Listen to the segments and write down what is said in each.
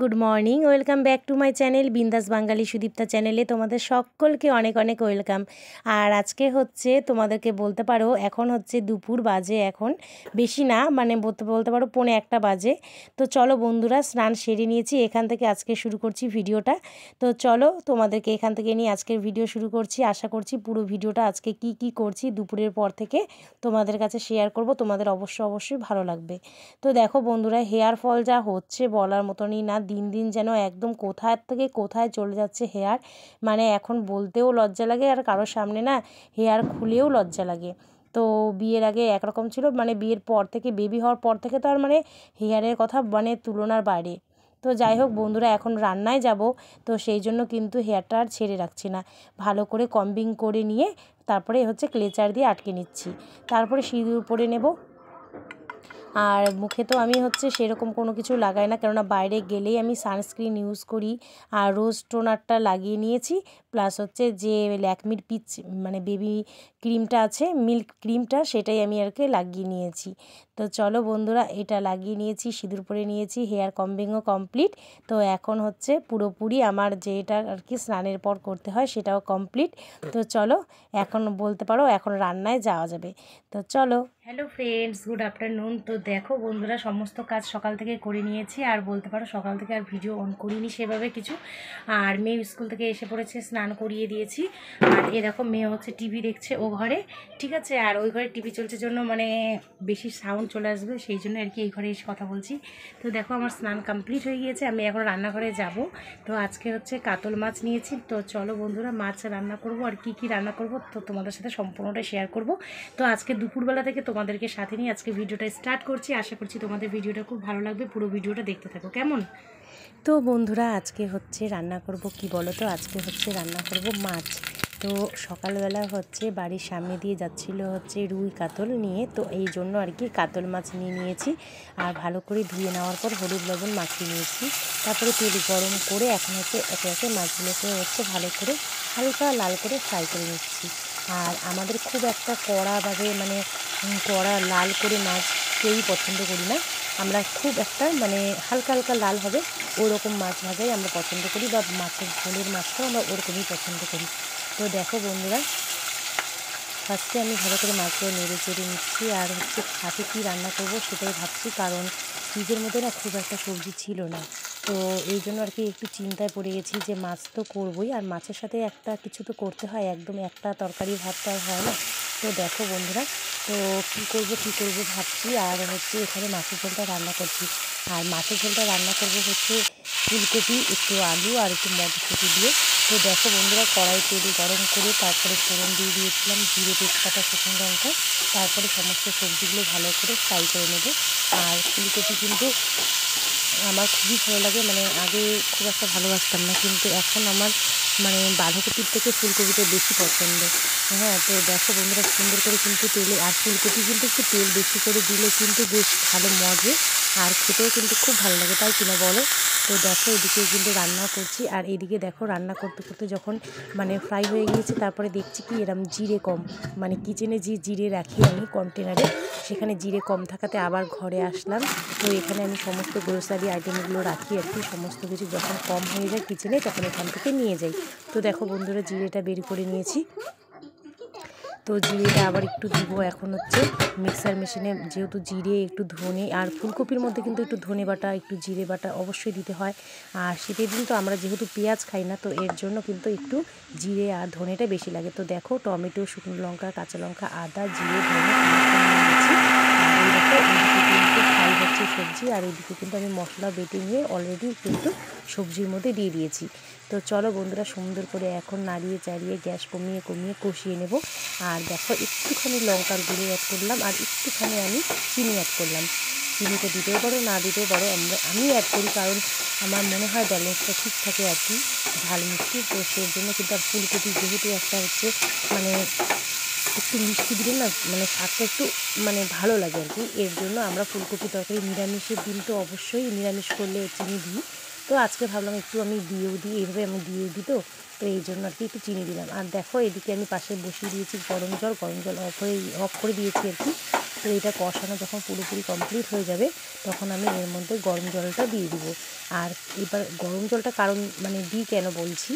Good morning, welcome back to my channel বিন্দাস বাঙালি সুদীপ্তা চ্যানেলে তোমাদের সকলকে অনেক অনেক ওয়েলকাম। আর আজকে হচ্ছে তোমাদেরকে বলতে পারো এখন হচ্ছে দুপুর বাজে, এখন বেশি না, মানে বলতে পারো 1:45 বাজে। তো চলো বন্ধুরা, স্নান সেরে নিয়েছি, এখান থেকে আজকে শুরু করছি ভিডিওটা। তো চলো তোমাদেরকে এখান থেকে নিয়ে আজকের ভিডিও শুরু করছি। আশা করছি পুরো ভিডিওটা আজকে কি করছি দুপুরের পর থেকে তোমাদের কাছে শেয়ার করব, তোমাদের অবশ্যই ভালো লাগবে। তো দেখো বন্ধুরা, হেয়ার ফল যা হচ্ছে বলার মতনই না, দিন দিন যেন একদম কোথায় থেকে কোথায় চলে যাচ্ছে হেয়ার, মানে এখন বলতেও লজ্জা লাগে, আর কারোর সামনে না হেয়ার খুলেও লজ্জা লাগে। তো বিয়ের আগে একরকম ছিল, মানে বিয়ের পর থেকে, বেবি হওয়ার পর থেকে তো আর মানে হেয়ারের কথা মানে তুলনার বাইরে। তো যাই হোক বন্ধুরা, এখন রান্নায় যাব, তো সেই জন্য কিন্তু হেয়ারটা আর ছেড়ে রাখছি না, ভালো করে কম্বিং করে নিয়ে তারপরে হচ্ছে ক্লেচার দিয়ে আটকে নিচ্ছি, তারপরে সিঁদুর পরে নেব। আর মুখে তো আমি হচ্ছে সেরকম কোনো কিছু লাগাই না, কেননা বাইরে গেলেই আমি সানস্ক্রিন ইউজ করি। আর রোজ টোনারটা লাগিয়ে নিয়েছি, প্লাস হচ্ছে যে ল্যাকমির পিচ মানে বেবি ক্রিমটা আছে, মিল্ক ক্রিমটা, সেটাই আমি আর কি লাগিয়ে নিয়েছি। তো চলো বন্ধুরা, এটা লাগিয়ে নিয়েছি, সিঁদুর পরে নিয়েছি, হেয়ার কম্বিংও কমপ্লিট। তো এখন হচ্ছে পুরোপুরি আমার যেটা আর কি স্নানের পর করতে হয় সেটাও কমপ্লিট। তো চলো, এখন বলতে পারো এখন রান্নায় যাওয়া যাবে। তো চলো। Hello friends, good afternoon. তো দেখো বন্ধুরা, সমস্ত কাজ সকাল থেকে করে নিয়েছি, আর বলতে পারো সকাল থেকে আর ভিডিও অন করিনি সেভাবে কিছু। আর মেয়ে স্কুল থেকে এসে পড়েছে, স্নান করিয়ে দিয়েছি। আর এরকম মেয়ে হচ্ছে টিভি দেখছে ও ঘরে, ঠিক আছে। আর ওই ঘরে টিভি চলছে জন্য মানে বেশি সাউন্ড চলে আসবে, সেই জন্য আর কি এই ঘরে এসে কথা বলছি। তো দেখো আমার স্নান কমপ্লিট হয়ে গিয়েছে, আমি এখন রান্নাঘরে যাব। তো আজকে হচ্ছে কাতল মাছ নিয়েছি। তো চলো বন্ধুরা, মাছ রান্না করব, আর কি রান্না করব তো তোমাদের সাথে সম্পূর্ণটা শেয়ার করব। তো আজকে দুপুরবেলা থেকে তোমাদেরকে সাথে নিয়ে আজকে ভিডিওটা স্টার্ট করছি। আশা করছি তোমাদের ভিডিওটা খুব ভালো লাগবে, পুরো ভিডিওটা দেখতে থাকো কেমন। তো বন্ধুরা, আজকে হচ্ছে রান্না করব কি বলো তো, আজকে হচ্ছে রান্না করব মাছ। তো সকালবেলা হচ্ছে বাড়ির সামনে দিয়ে যাচ্ছিল হচ্ছে রুই কাতল নিয়ে, তো এই জন্য আর কি কাতল মাছ নিয়ে নিয়েছি। আর ভালো করে ধুয়ে নেওয়ার পর হলুদ লবণ মাখিয়ে নিয়েছি, তারপরে তেল গরম করে এখন হচ্ছে একে একে মাছগুলোকে হচ্ছে ভালো করে হালকা লাল করে ফ্রাই করে নিচ্ছি। আর আমাদের খুব একটা কড়াভাবে মানে কড়া লাল করে মাছ কেউই পছন্দ করি না, আমরা খুব একটা মানে হালকা হালকা লাল হবে ওরকম মাছ ভাজাই আমরা পছন্দ করি, বা মাছের ঝোলের মাছটাও আমরা ওরকমই পছন্দ করি। তো দেখো বন্ধুরা, ফার্স্টে আমি ভালো করে মাছগুলো নেড়ে চেড়ে নিচ্ছি, আর হচ্ছে সাথে কী রান্না করব সেটাই ভাবছি, কারণ ফ্রিজের মধ্যে না খুব একটা সবজি ছিল না। তো এই জন্য আর কি একটু চিন্তায় পড়ে গেছি যে মাছ তো করবই, আর মাছের সাথে একটা কিছু তো করতে হয়, একদম একটা তরকারি ভাত তো আর হয় না। তো দেখো বন্ধুরা, তো কী করবো ভাবছি, আর হচ্ছে এখানে মাছের ঝোলটা রান্না করছি। আর মাছের ঝোলটা রান্না করবো হচ্ছে ফুলকপি, একটু আলু আর একটু মটরশুঁটি দিয়ে। তো দেখো বন্ধুরা, কড়াই তেল গরম করে তারপরে ফোড়ন দিয়ে দিয়েছিলাম জিরে, তেজপাতা, শুকনো লঙ্কা, তারপরে সমস্ত সবজিগুলো ভালো করে ফ্রাই করে নেব। আর ফুলকপি কিন্তু আমার খুবই ভালো লাগে, মানে আগে খুব একটা ভালোবাসতাম না, কিন্তু এখন আমার মানে বাঁধাকপির থেকে ফুলকপিটা বেশি পছন্দ। হ্যাঁ, তো দেখো বন্ধুরা, সুন্দর করে কিন্তু তেলে, আর ফুলকপি কিন্তু একটু তেল বেশি করে দিলে কিন্তু বেশ ভালো মজে, আর খেতেও কিন্তু খুব ভালো লাগে, তাই কিনা বলো। তো দেখো এদিকে কিন্তু রান্না করছি, আর এদিকে দেখো রান্না করতে করতে যখন মানে ফ্রাই হয়ে গিয়েছে, তারপরে দেখছি কি এরম জিরে কম, মানে কিচেনে যে জিরে রাখি আমি কন্টেনারে, সেখানে জিরে কম থাকাতে আবার ঘরে আসলাম। তো এখানে আমি সমস্ত গ্রোসারি আইটেমগুলো রাখি আর কি, সমস্ত কিছু যখন কম হয়ে যায় কিচেনে তখন এখান থেকে নিয়ে যাই। তো দেখো বন্ধুরা, জিরেটা বের করে নিয়েছি। তো জিরেটা আবার একটু দিব এখন হচ্ছে মিক্সার মেশিনে, যেহেতু জিরে একটু ধনে, আর ফুলকপির মধ্যে কিন্তু একটু ধনে বাটা একটু জিরে বাটা অবশ্যই দিতে হয়। আর শীতের দিন তো আমরা যেহেতু পেঁয়াজ খাই না, তো এর জন্য কিন্তু একটু জিরে আর ধনেটা বেশি লাগে। তো দেখো টমেটো, শুকনো লঙ্কা, কাঁচা লঙ্কা, আদা, জিরে, ধনে নিয়েছি। আর এই দেখো এদিকে কিন্তু ফ্রাই হচ্ছে সবজি, আর এদিকে কিন্তু আমি মশলা বেটে নিয়ে অলরেডি কিন্তু সবজির মধ্যে দিয়ে দিয়েছি। তো চলো বন্ধুরা, সুন্দর করে এখন নাড়িয়ে চাড়িয়ে গ্যাস কমিয়ে কষিয়ে নেব। আর দেখো একটুখানি লঙ্কার গুঁড়ো অ্যাড করলাম, আর একটুখানি আমি চিনি অ্যাড করলাম। চিনিটা দিতেও পারো, না দিতেও পারো, আমি অ্যাড করি কারণ আমার মনে হয় ব্যালেন্সটা ঠিক থাকে আর কি, ঝাল মিষ্টি। তো সেই জন্য কিন্তু, আর ফুলকপি যেহেতু একটা হচ্ছে মানে একটু মিষ্টি দিলে না মানে স্বাদটা একটু মানে ভালো লাগে আর কি, এর জন্য আমরা ফুলকপি তরকারি নিরামিষের দিন তো অবশ্যই নিরামিষ করলে চিনি দিই। তো আজকে ভাবলাম একটু আমি দিয়েও দিই, এইভাবে আমি দিয়ে দিই, তো এই জন্য আর কি একটু চিনি দিলাম। আর দেখো এদিকে আমি পাশে বসিয়ে দিয়েছি গরম জল অফ করে দিয়েছি আর কি। তো এটা কষানো যখন পুরোপুরি কমপ্লিট হয়ে যাবে তখন আমি এর মধ্যে গরম জলটা দিয়ে দিব। আর এবার গরম জলটা কারণ মানে দিই কেন বলছি,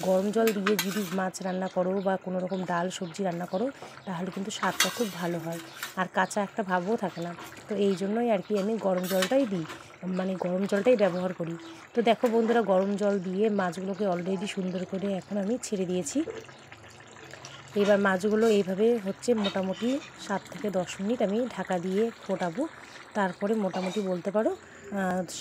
গরম জল দিয়ে যদি মাছ রান্না করো বা কোনো রকম ডাল সবজি রান্না করো তাহলে কিন্তু স্বাদটা খুব ভালো হয়, আর কাঁচা একটা ভাবও থাকে না। তো এই জন্যই আর কি আমি গরম জলটাই দিই, মানে গরম জলটাই ব্যবহার করি। তো দেখো বন্ধুরা, গরম জল দিয়ে মাছগুলোকে অলরেডি সুন্দর করে এখন আমি ছেড়ে দিয়েছি। এবার মাছগুলো এইভাবে হচ্ছে মোটামুটি 7 থেকে 10 মিনিট আমি ঢাকা দিয়ে ফোটাবো। তারপরে মোটামুটি বলতে পারো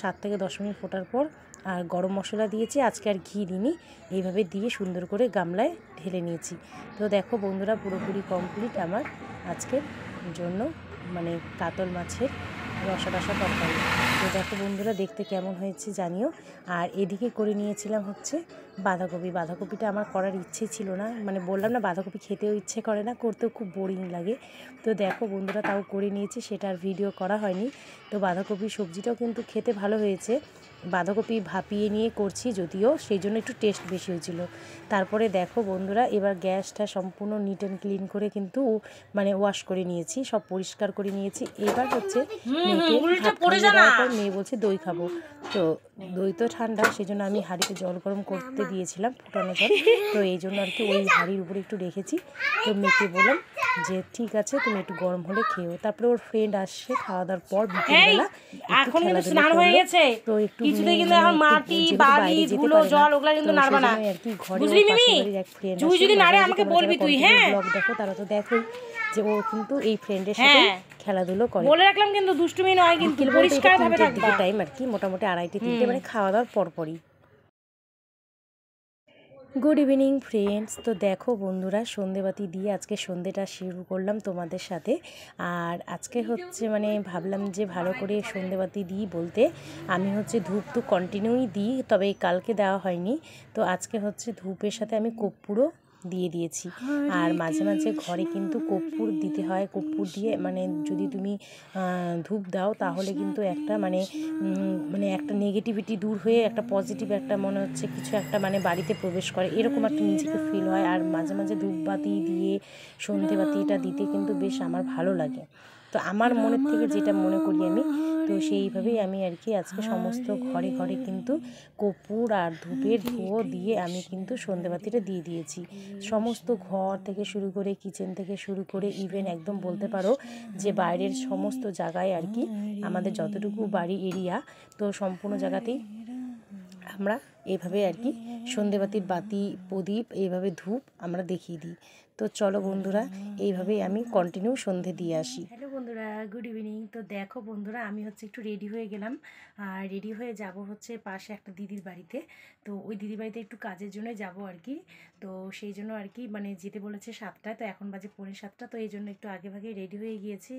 7 থেকে 10 মিনিট ফোটার পর আর গরম মশলা দিয়েছি, আজকে আর ঘি দিইনি, এইভাবে দিয়ে সুন্দর করে গামলায় ঢেলে নিয়েছি। তো দেখো বন্ধুরা, পুরোপুরি কমপ্লিট আমার আজকের জন্য মানে কাতল মাছের রসা তরকারি। তো দেখো বন্ধুরা, দেখতে কেমন হয়েছে জানিও। আর এদিকে করে নিয়েছিলাম হচ্ছে বাঁধাকপিটা আমার করার ইচ্ছে ছিল না, মানে বললাম না বাঁধাকপি খেতেও ইচ্ছে করে না, করতেও খুব বোরিং লাগে। তো দেখো বন্ধুরা, তাও করে নিয়েছি, সেটা আর ভিডিও করা হয়নি। তো বাঁধাকপি সবজিটাও কিন্তু খেতে ভালো হয়েছে, বাঁধাকপি ভাপিয়ে নিয়ে করছি যদিও, সেই জন্য একটু টেস্ট বেশি হয়েছিল। তারপরে দেখো বন্ধুরা, এবার গ্যাসটা সম্পূর্ণ নিট অ্যান্ড ক্লিন করে কিন্তু মানে ওয়াশ করে নিয়েছি, সব পরিষ্কার করে নিয়েছি। এবার হচ্ছে মেয়ে বলছে দই খাবো, তো দই তো ঠান্ডা, সেই জন্য আমি হাঁড়িতে জল গরম করতে দিয়েছিলাম, ফুটানো জল। তো এই জন্য আর কি ওই হাঁড়ির উপরে একটু রেখেছি। তো মেয়েকে বললাম যে ঠিক আছে তুমি একটু গরম হলে খেয়েও। তারপরে ওর ফ্রেন্ড আসছে খাওয়া দাওয়ার পর বিকেলবেলা, এখন কিন্তু স্নান হয়ে গেছে, কিছুতেই কিন্তু এখন মাটি বালি ধুলো জল ওগুলা কিন্তু নাড়বা না, বুঝলি মিমি? তুই যদি নাড়ে আমাকে বলবি তুই, হ্যাঁ? ব্লগ দেখো, তারা তো দেখোই যে ও কিন্তু এই ফ্রেন্ডের সাথে খেলাধুলো করে। বলে রাখলাম কিন্তু দুষ্টুমি নয়, কিন্তু পরিষ্কার ভাবে থাকবা। টাইম আর কি মোটামুটি 2:30-3টে মানে খাওয়া দাওয়ার পরপরই। Good evening friends. তো দেখো বন্ধুরা, সন্ধেবাতি দিয়ে আজকে সন্ধেটা শুরু করলাম তোমাদের সাথে। আর আজকে হচ্ছে মানে ভাবলাম যে ভালো করে সন্ধেবাতি দিই বলতে, আমি হচ্ছে ধূপ তো কন্টিনিউই দিই, তবে কালকে দেওয়া হয়নি। তো আজকে হচ্ছে ধূপের সাথে আমি কর্পূরও দিয়ে দিয়েছি। আর মাঝে মাঝে ঘরে কিন্তু কর্পূর দিতে হয়, কর্পূর দিয়ে মানে যদি তুমি ধূপ দাও তাহলে কিন্তু একটা মানে একটা নেগেটিভিটি দূর হয়ে একটা পজিটিভ একটা মনে হচ্ছে কিছু একটা মানে বাড়িতে প্রবেশ করে, এরকম একটা নিজেকে ফিল হয়। আর মাঝে মাঝে ধূপবাতি দিয়ে সন্ধেবাতিটা দিতে কিন্তু বেশ আমার ভালো লাগে। তো আমার মনের থেকে যেটা মনে করি আমি, তো সেইভাবেই আমি আর কি আজকে সমস্ত ঘরে ঘরে কিন্তু কর্পূর আর ধূপের ধুঁয়ো দিয়ে আমি কিন্তু সন্ধেবাতিটা দিয়ে দিয়েছি। সমস্ত ঘর থেকে শুরু করে কিচেন থেকে শুরু করে ইভেন একদম বলতে পারো যে বাইরের সমস্ত জায়গায় আর কি, আমাদের যতটুকু বাড়ি এরিয়া, তো সম্পূর্ণ জায়গাতেই আমরা এইভাবে আর কি সন্ধেবাতির বাতি প্রদীপ এইভাবে ধূপ আমরা দেখিয়ে দিই। তো চলো বন্ধুরা, এইভাবেই আমি কন্টিনিউ সন্ধে দিয়ে আসি। হ্যালো বন্ধুরা, গুড ইভিনিং। তো দেখো বন্ধুরা, আমি হচ্ছে একটু রেডি হয়ে গেলাম, আর রেডি হয়ে যাব হচ্ছে পাশে একটা দিদির বাড়িতে। তো ওই দিদির বাড়িতে একটু কাজের জন্য যাব আর কি। তো সেই জন্য আর কি মানে যেতে বলেছে 7টায়, তো এখন বাজে 6:45। তো এই জন্য একটু আগে ভাগে রেডি হয়ে গিয়েছি,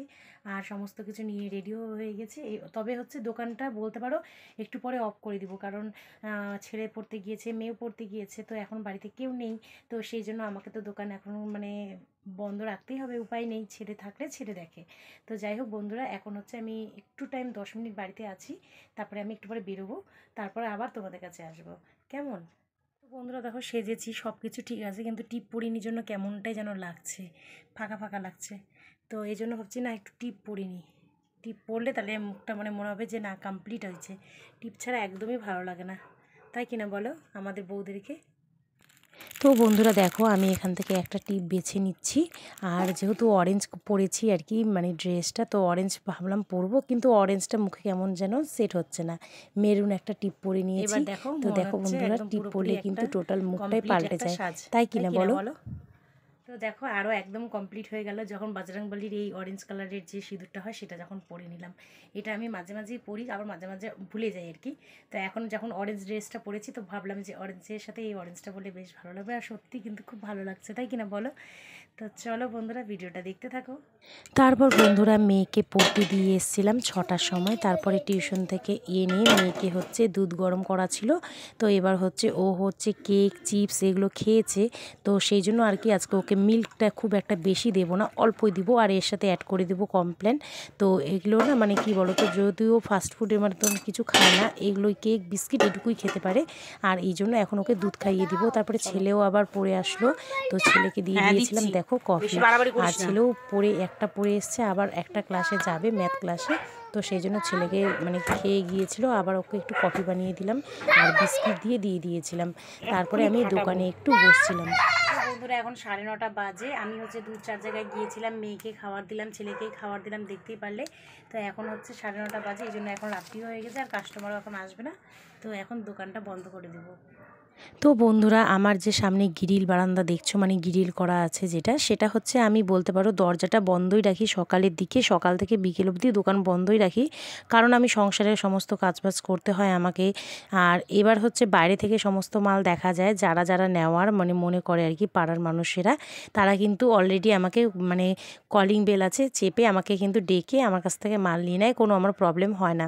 আর সমস্ত কিছু নিয়ে রেডিও হয়ে গেছি। তবে হচ্ছে দোকানটা বলতে পারো একটু পরে অফ করে দিব, কারণ ছেলে পড়তে গিয়েছে, মেয়েও পড়তে গিয়েছে, তো এখন বাড়িতে কেউ নেই। তো সেই জন্য আমাকে তো দোকান এখন মানে বন্ধ রাখতেই হবে, উপায় নেই, ছেলে থাকলে ছেলে দেখে। তো যাই হোক বন্ধুরা, এখন হচ্ছে আমি একটু টাইম 10 মিনিট বাড়িতে আছি, তারপরে আমি একটু পরে বেরোবো, তারপরে আবার তোমাদের কাছে আসবো, কেমন? তো বন্ধুরা দেখো, সেজেছি, সব কিছু ঠিক আছে, কিন্তু টিপ পরিনি জন্য কেমনটাই যেন লাগছে, ফাঁকা ফাঁকা লাগছে। তো এই জন্য ভাবছি না একটু টিপ পরিনি, টিপ পরলে তাহলে মুখটা মানে মনে হবে যে না কমপ্লিট হয়েছে। টিপ ছাড়া একদমই ভালো লাগে না, তাই কিনা বলো আমাদের বউদেরকে? তো বন্ধুরা দেখো, আমি এখান থেকে একটা টিপ বেছে নিচ্ছি, আর যেহেতু অরেঞ্জ পরেছি আর কি মানে ড্রেসটা, তো অরেঞ্জ ভাবলাম পরবো, কিন্তু অরেঞ্জটা মুখে কেমন যেন সেট হচ্ছে না, মেরুন একটা টিপ পরে নিয়েছি। তো দেখো বন্ধুরা, টিপ পরলে কিন্তু টোটাল মুখটাই পাল্টে যায়, তাই কিনা বলো? তো দেখো আরও একদম কমপ্লিট হয়ে গেল, যখন বজরংবলীর এই অরেঞ্জ কালারের যে সিঁদুরটা হয় সেটা যখন পরে নিলাম। এটা আমি মাঝে মাঝেই পরি, আবার মাঝে মাঝে ভুলে যাই আর কি। তো এখন যখন অরেঞ্জ ড্রেসটা পরেছি, তো ভাবলাম যে অরেঞ্জের সাথে এই অরেঞ্জটা বলে বেশ ভালো লাগবে, আর সত্যি কিন্তু খুব ভালো লাগছে, তাই কিনা বলো? তো চলো বন্ধুরা, ভিডিওটা দেখতে থাকো। তারপর বন্ধুরা, মেয়েকে পড়তে দিয়ে এসেছিলাম 6টার সময়, তারপরে টিউশন থেকে এনে মেয়েকে হচ্ছে দুধ গরম করা ছিল। তো এবার হচ্ছে ও হচ্ছে কেক চিপস এগুলো খেয়েছে, তো সেই জন্য আর কি আজকে ওকে মিল্কটা খুব একটা বেশি দেবো না, অল্পই দিব, আর এর সাথে অ্যাড করে দেবো কমপ্লেন। তো এগুলো না মানে কি বলো তো, যদিও ফাস্টফুডের মতো কিছু খায় না, এগুলোই কেক বিস্কিট এটুকুই খেতে পারে, আর এই জন্য এখন ওকে দুধ খাইয়ে দিব। তারপরে ছেলেও আবার পড়ে আসলো, তো ছেলেকে দিয়ে দিয়েছিলাম দেখো কফি, আর ছেলেও পড়ে একটা পড়ে এসছে, আবার একটা ক্লাসে যাবে ম্যাথ ক্লাসে, তো সেই জন্য ছেলেকে মানে খেয়ে গিয়েছিল, আবার ওকে একটু কফি বানিয়ে দিলাম আর বিস্কিট দিয়ে দিয়েছিলাম। তারপরে আমি দোকানে একটু বসছিলাম। বন্ধুরা এখন 9:30 বাজে। আমি হচ্ছে 2-4 জায়গায় গিয়েছিলাম, মেয়েকে খাবার দিলাম, ছেলেকেই খাবার দিলাম, দেখতেই পারলে। তো এখন হচ্ছে 9:30 বাজে, এই জন্য এখন রাত্রি হয়ে গেছে আর কাস্টমারও এখন আসবে না, তো এখন দোকানটা বন্ধ করে দেবো। তো বন্ধুরা, আমার যে সামনে গ্রিল বারান্দা দেখছো, মানে গ্রিল করা আছে সেটা হচ্ছে আমি বলতে পারো দরজাটা বন্ধই রাখি সকালের দিকে, সকাল থেকে বিকেল অবধি দোকান বন্ধই রাখি, কারণ আমি সংসারের সমস্ত কাজবাজ করতে হয় আমাকে। আর এবার হচ্ছে বাইরে থেকে সমস্ত মাল দেখা যায়, যারা যারা নেওয়ার মানে মনে করে আর কি পাড়ার মানুষেরা, তারা কিন্তু অলরেডি আমাকে মানে কলিং বেল আছে চেপে আমাকে কিন্তু ডেকে আমার কাছ থেকে মাল নিয়ে নেয়, কোনো আমার প্রবলেম হয় না।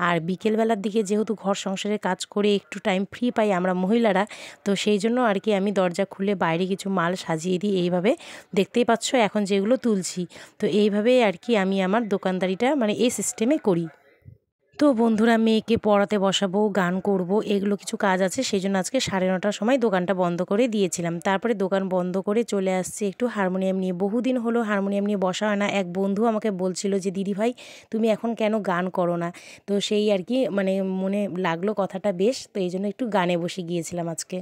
আর বিকেলবেলার দিকে যেহেতু ঘর সংসারের কাজ করে একটু টাইম ফ্রি পাই আমরা মহিলারা, তো সেই জন্য আর কি আমি দরজা খুলে বাইরে কিছু মাল সাজিয়ে দিই এইভাবে, দেখতেই পাচ্ছ এখন যেগুলো তুলছি। তো এইভাবেই আর কি আমি আমার দোকানদারিটা মানে এই সিস্টেমে করি। তো বন্ধুরা, মেয়েকে পড়াতে বসাবো, গান করব, এগুলো কিছু কাজ আছে, সেই জন্য আজকে 9:30টার সময় দোকানটা বন্ধ করে দিয়েছিলাম। তারপরে দোকান বন্ধ করে চলে আসছি একটু হারমোনিয়াম নিয়ে। বহুদিন হলো হারমোনিয়াম নিয়ে বসা হয় না। এক বন্ধু আমাকে বলছিল যে দিদি ভাই তুমি এখন কেন গান করো না, তো সেই আর কি মানে মনে লাগলো কথাটা বেশ, তো এই জন্য একটু গানে বসে গিয়েছিলাম আজকে।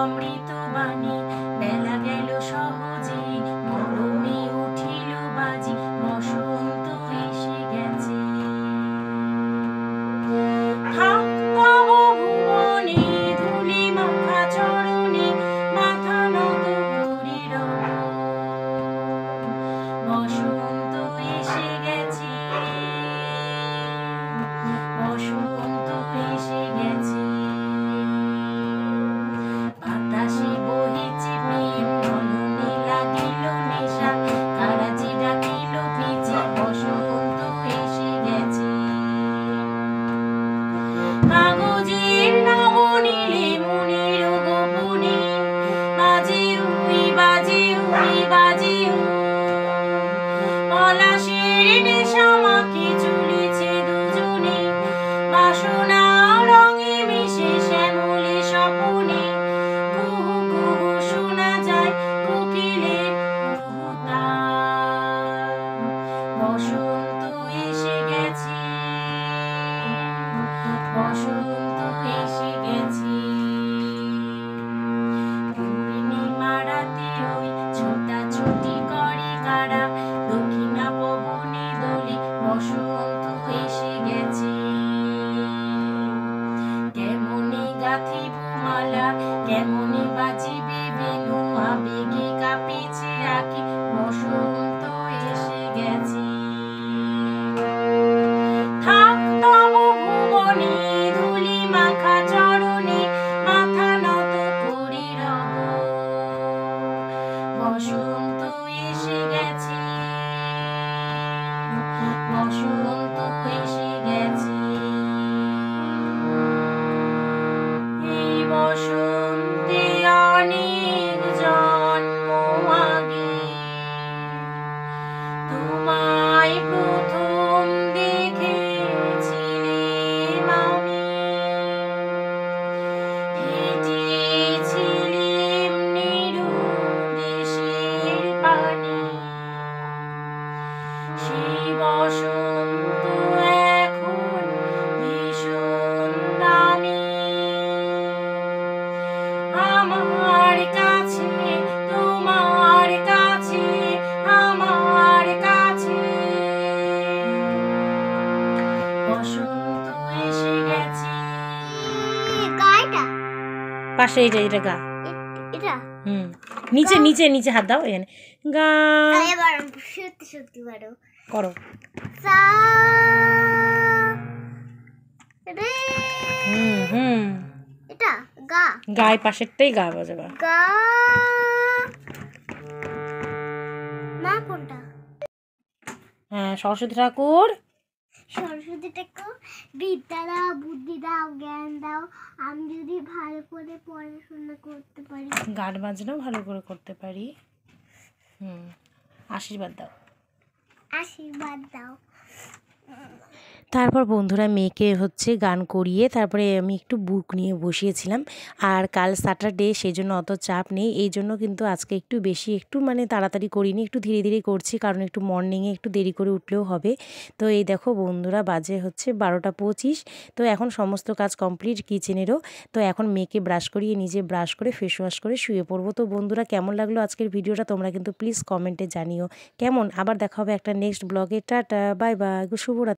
অমৃত বাণী বেলা গেল সহজে, মরমে উঠিল বাজি, বসন্ত এসে গেছে। থাকতাম ভুবনে ধুলি মাখা চরণে, মাথা নত করি রব, বসন্ত এসে গেছে, বসন্ত এসে গেছে। বাতাসে বহিছে প্রেম, নয়নে লাগিল নেশা, কারাজি ডাকিল পিছে, বসন্ত এসে গেছে। কাগজের নাম নিলে মনের গোপনে, বাজে উই বাজে উই বাজে উ, পলাশের নেশা মাখে চলেছে দুজনে, বাসনা রঙে মিশে শ্যামলে স্বপনে, কুহু কুহু শোনা যায় কোকিলের কুহুতাল, বসন্ত এসে গেছে, বসন্ত এসে গেছে। পূর্ণিমা রাতে ওই ছোটাছুটি করে কারা, দক্ষিণা পবনে দোলে, বসন্ত এসে গেছে। কেমনে গাঁথিব মালা, কেমনে বাজিবে বেনু, আবেগে কাঁপিছে আঁখি, বসন্ত এসে গেছে। থাকতাম ভুবনে ধুলি মাখা চরণে, মাথা নত করি রব, বসন্ত এসে গেছে, বসন্ত এসে গেছে। এই বসন্তে অনেক জন্ম আগে, তোমায় প্রথম দেখেছিলাম আমি, হেঁটেছিলাম নিরুদ্দেশের পানে, সেই বসন্ত এখন ভীষণ দামি, আমার কাছে তোমার কাছে, আমার কাছে, বসন্ত এসে গেছে। গায়টা পাশে এটা গা, এটা নিচে নিচে নিচে হাত দাও, এখানে গা এবার সত্যি সত্যি পারো করো। সা রে, এটা গা, গায়ে পাশেরটাই গা বাজাবা। গা, মা কোনটা? হ্যাঁ, সরস্বতী ঠাকুর সরস্বতীটাকে বিদ্যা দাও, বুদ্ধি দাও, জ্ঞান দাও। আমি যদি ভালো করে পড়াশোনা করতে পারি, গান বাজনাও ভালো করে করতে পারি। আশীর্বাদ দাও। আশীর্বাদ দাও। তারপর বন্ধুরা মেয়েকে হচ্ছে গান করিয়ে তারপরে আমি একটু বুক নিয়ে বসিয়েছিলাম। আর কাল স্যাটারডে, সেই জন্য অত চাপ নেই, এই জন্য কিন্তু আজকে একটু মানে তাড়াতাড়ি করিনি, একটু ধীরে ধীরে করছি, কারণ একটু মর্নিংয়ে একটু দেরি করে উঠলেও হবে। তো এই দেখো বন্ধুরা, বাজে হচ্ছে 12টা 25। তো এখন সমস্ত কাজ কমপ্লিট কিচেনেরও। তো এখন মেয়েকে ব্রাশ করিয়ে নিজে ব্রাশ করে ফেস ওয়াশ করে শুয়ে পড়বো। তো বন্ধুরা, কেমন লাগলো আজকের ভিডিওটা তোমরা কিন্তু প্লিজ কমেন্টে জানিও কেমন। আবার দেখা হবে একটা নেক্সট ব্লগে। টাটা, বাই বাই, শুভরাত্রি।